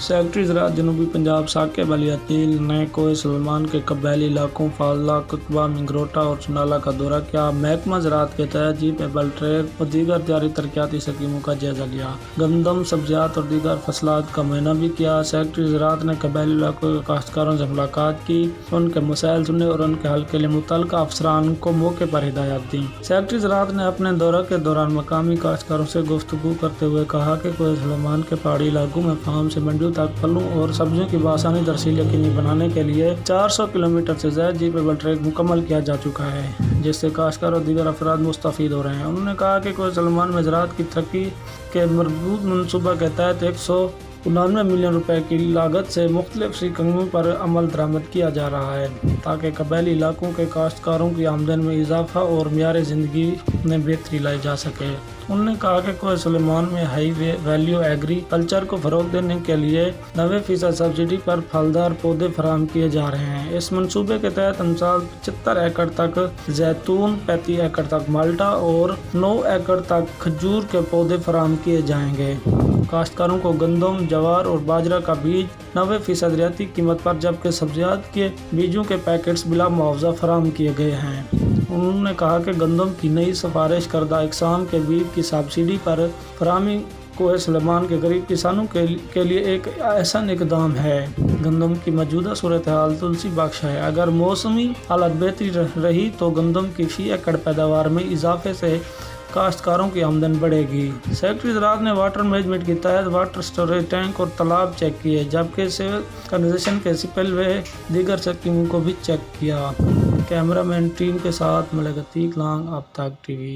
Secretary ज़राअत जनूबी पंजाब साकिब अली अतील ने कोहे सलमान के कबायली इलाकों फाजला, कुतबा, मिंगरोटा और चुनाला का दौरा किया। महकमा ज़राअत के तहत जी-पेबल ट्रैक और दीगर जारी तरक्याती स्कीमों का जायजा लिया। गंदम, सब्जियात और दीगर फसलात का मुआयना भी किया। सेक्रेटरी ज़राअत ने कबायली इलाकों के काश्तकारों से मुलाकात की, उनके मसाइल सुने और उनके हल के लिए मुतल्लिका अफसरान को मौके पर हिदायत दी। सेक्रेटरी ज़राअत ने अपने दौरे के दौरान मकामी काश्तकारों से गुफ्तगू करते हुए कहा कि कोहे सलमान के पहाड़ी इलाकों में फार्म से मंडियों तक फलों और सब्जियों की बासानी तरसील यकीनी बनाने के लिए 400 किलोमीटर से ज़ायद जी-पेबल ट्रैक मुकम्मल किया जा चुका है, जिससे काश्तकार और दीगर अफराद मुस्तफ़ीद हो रहे हैं। उन्होंने कहा कि कोहे सलमान में ज़राअत की तरक्की के मरबूत मनसूबा के तहत 199 मिलियन रुपए की लागत से मुख्तलिफ स्कीमों पर अमल दरामद किया जा रहा है, ताकि कबायली इलाकों के काश्तकारों की आमदन में इजाफा और मियार ज़िंदगी में बेहतरी लाई जा सके। उन्होंने कहा कि कोहे सलमान में हाई वैल्यू एग्रीकल्चर को फ़रोग़ देने के लिए 90% सब्सिडी पर फलदार पौधे फराहम किए जा रहे हैं। इस मनसूबे के तहत हमसाल 75 एकड़ तक जैतून, 35 एकड़ तक माल्टा और 9 एकड़ तक खजूर के पौधे फराहम किए जाएंगे। काश्तकारों को गंदम, जवार और बाजरा का बीज 90% रियायती कीमत पर, जबकि सब्जियात के बीजों के पैकेट्स बिला मुआवजा फराहम किए गए हैं। उन्होंने कहा कि गंदम की नई सिफारिश करदा इकसाम के बीज की सब्सिडी पर फराहमी कोहे सलमान के गरीब किसानों के लिए एक ऐसा इक़दाम है। गंदम की मौजूदा सूरत हाल तुलसी बख्श है। अगर मौसमी हालत बेहतरी रही तो गंदम की फी एकड़ पैदावार में इजाफे से काश्तकारों की आमदन बढ़ेगी। सेक्रेटरी ज़राअत ने वाटर मैनेजमेंट के तहत वाटर स्टोरेज टैंक और तालाब चेक किए, जबकि सिविल कंजर्वेशन के स्पिल वे दीगर स्कीमों को भी चेक किया। कैमरामैन टीम के साथ मलिक अतीक लांग, अब तक टीवी।